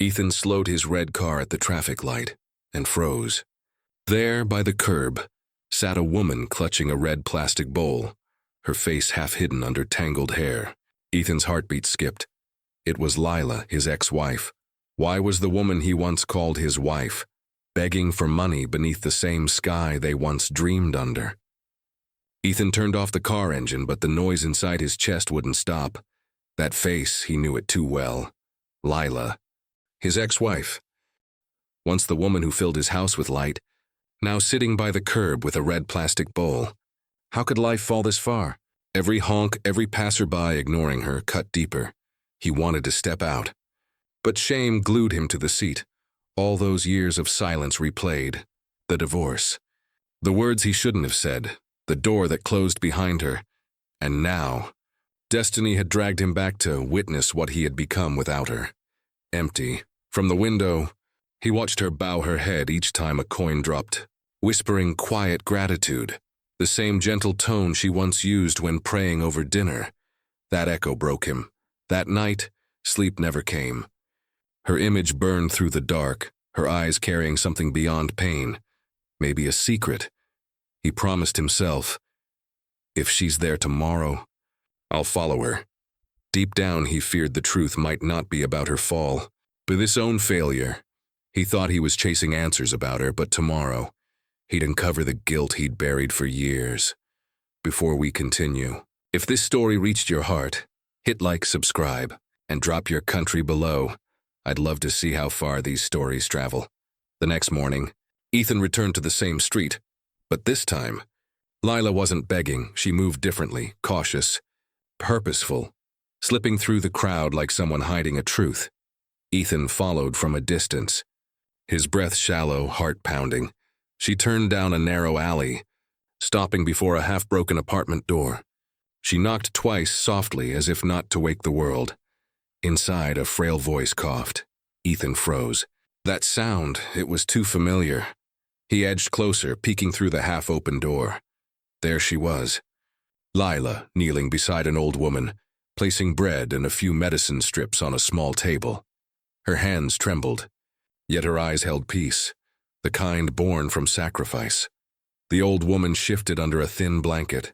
Ethan slowed his red car at the traffic light and froze. There, by the curb, sat a woman clutching a red plastic bowl, her face half hidden under tangled hair. Ethan's heartbeat skipped. It was Lila, his ex-wife. Why was the woman he once called his wife begging for money beneath the same sky they once dreamed under? Ethan turned off the car engine, but the noise inside his chest wouldn't stop. That face, he knew it too well. Lila, his ex-wife. Once the woman who filled his house with light, now sitting by the curb with a red plastic bowl. How could life fall this far? Every honk, every passerby ignoring her cut deeper. He wanted to step out. But shame glued him to the seat. All those years of silence replayed. The divorce. The words he shouldn't have said. The door that closed behind her. And now, destiny had dragged him back to witness what he had become without her. Empty. From the window, he watched her bow her head each time a coin dropped, whispering quiet gratitude, the same gentle tone she once used when praying over dinner. That echo broke him. That night, sleep never came. Her image burned through the dark, her eyes carrying something beyond pain, maybe a secret. He promised himself, if she's there tomorrow, I'll follow her. Deep down, he feared the truth might not be about her fall, but his own failure. He thought he was chasing answers about her, but tomorrow, he'd uncover the guilt he'd buried for years. Before we continue, if this story reached your heart, hit like, subscribe, and drop your country below. I'd love to see how far these stories travel. The next morning, Ethan returned to the same street, but this time, Lila wasn't begging. She moved differently, cautious, purposeful, slipping through the crowd like someone hiding a truth. Ethan followed from a distance, his breath shallow, heart pounding. She turned down a narrow alley, stopping before a half-broken apartment door. She knocked twice softly as if not to wake the world. Inside, a frail voice coughed. Ethan froze. That sound, it was too familiar. He edged closer, peeking through the half-open door. There she was. Lila, kneeling beside an old woman, placing bread and a few medicine strips on a small table. Her hands trembled, yet her eyes held peace, the kind born from sacrifice. The old woman shifted under a thin blanket,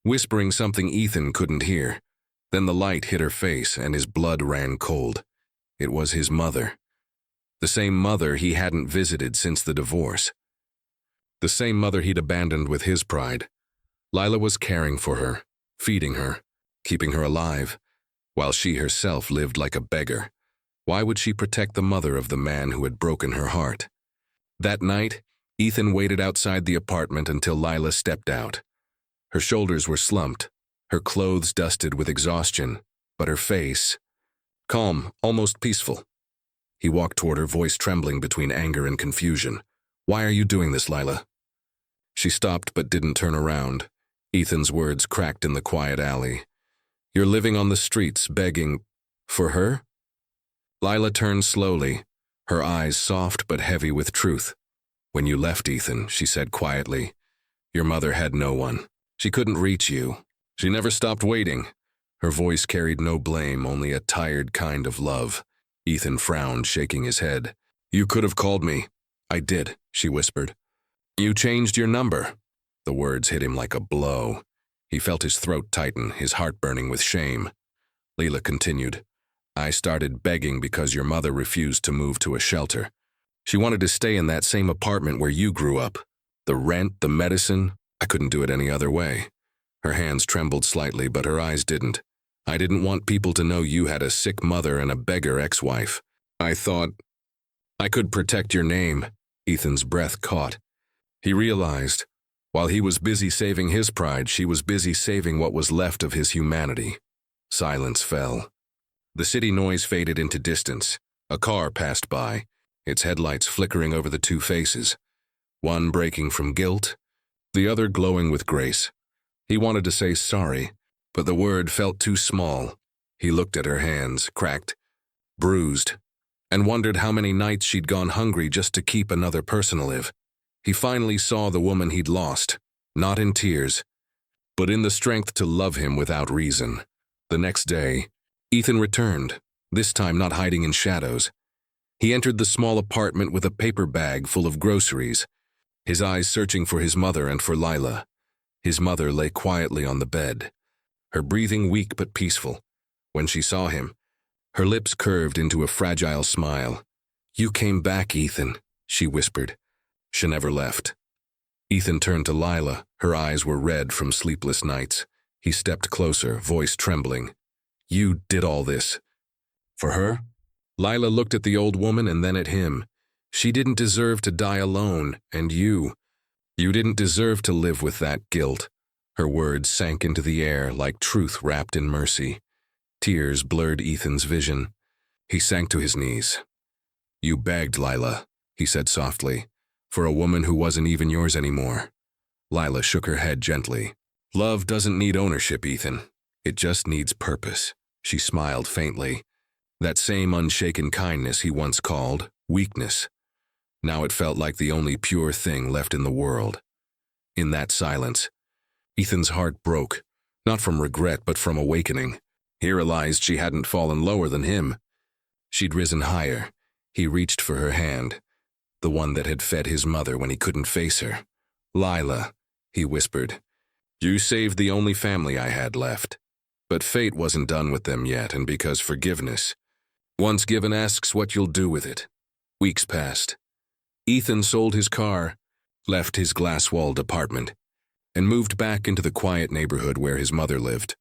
whispering something Ethan couldn't hear. Then the light hit her face and his blood ran cold. It was his mother. The same mother he hadn't visited since the divorce. The same mother he'd abandoned with his pride. Lila was caring for her, feeding her, keeping her alive, while she herself lived like a beggar. Why would she protect the mother of the man who had broken her heart? That night, Ethan waited outside the apartment until Lila stepped out. Her shoulders were slumped, her clothes dusted with exhaustion, but her face, calm, almost peaceful. He walked toward her, voice trembling between anger and confusion. "Why are you doing this, Lila?" She stopped but didn't turn around. Ethan's words cracked in the quiet alley. "You're living on the streets, begging for her?" Lila turned slowly, her eyes soft but heavy with truth. "When you left, Ethan," she said quietly, "your mother had no one. She couldn't reach you. She never stopped waiting." Her voice carried no blame, only a tired kind of love. Ethan frowned, shaking his head. "You could have called me." "I did," she whispered. "You changed your number." The words hit him like a blow. He felt his throat tighten, his heart burning with shame. Lila continued, "I started begging because your mother refused to move to a shelter. She wanted to stay in that same apartment where you grew up. The rent, the medicine, I couldn't do it any other way." Her hands trembled slightly, but her eyes didn't. "I didn't want people to know you had a sick mother and a beggar ex-wife. I thought I could protect your name." Ethan's breath caught. He realized, while he was busy saving his pride, she was busy saving what was left of his humanity. Silence fell. The city noise faded into distance. A car passed by, its headlights flickering over the two faces, one breaking from guilt, the other glowing with grace. He wanted to say sorry, but the word felt too small. He looked at her hands, cracked, bruised, and wondered how many nights she'd gone hungry just to keep another person alive. He finally saw the woman he'd lost, not in tears, but in the strength to love him without reason. The next day, Ethan returned, this time not hiding in shadows. He entered the small apartment with a paper bag full of groceries, his eyes searching for his mother and for Lila. His mother lay quietly on the bed, her breathing weak but peaceful. When she saw him, her lips curved into a fragile smile. "You came back, Ethan," she whispered. She never left. Ethan turned to Lila. Her eyes were red from sleepless nights. He stepped closer, voice trembling. "You did all this for her?" Lila looked at the old woman and then at him. "She didn't deserve to die alone, and you didn't deserve to live with that guilt." Her words sank into the air like truth wrapped in mercy. Tears blurred Ethan's vision. He sank to his knees. "You begged, Lila," he said softly, "for a woman who wasn't even yours anymore." Lila shook her head gently. "Love doesn't need ownership, Ethan. It just needs purpose." She smiled faintly. That same unshaken kindness he once called weakness. Now it felt like the only pure thing left in the world. In that silence, Ethan's heart broke, not from regret but from awakening. He realized she hadn't fallen lower than him. She'd risen higher. He reached for her hand, the one that had fed his mother when he couldn't face her. "Lila," he whispered, "you saved the only family I had left." But fate wasn't done with them yet, and because forgiveness, once given, asks what you'll do with it. Weeks passed. Ethan sold his car, left his glass-walled apartment, and moved back into the quiet neighborhood where his mother lived.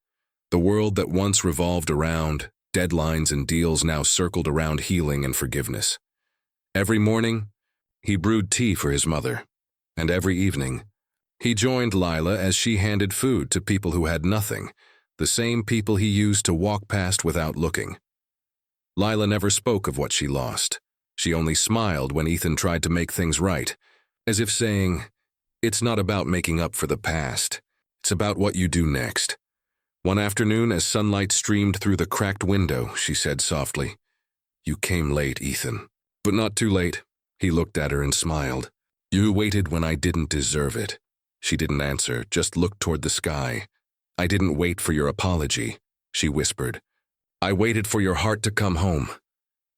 The world that once revolved around deadlines and deals now circled around healing and forgiveness. Every morning, he brewed tea for his mother, and every evening, he joined Lila as she handed food to people who had nothing, the same people he used to walk past without looking. Lila never spoke of what she lost. She only smiled when Ethan tried to make things right, as if saying, "It's not about making up for the past. It's about what you do next." One afternoon, as sunlight streamed through the cracked window, she said softly, "You came late, Ethan." "But not too late." He looked at her and smiled. "You waited when I didn't deserve it." She didn't answer, just looked toward the sky. "I didn't wait for your apology," she whispered. "I waited for your heart to come home.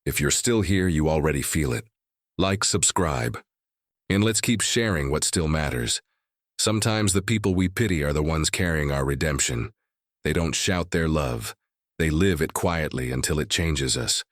If you're still here, you already feel it. Like, subscribe, and let's keep sharing what still matters. Sometimes the people we pity are the ones carrying our redemption. They don't shout their love. They live it quietly until it changes us.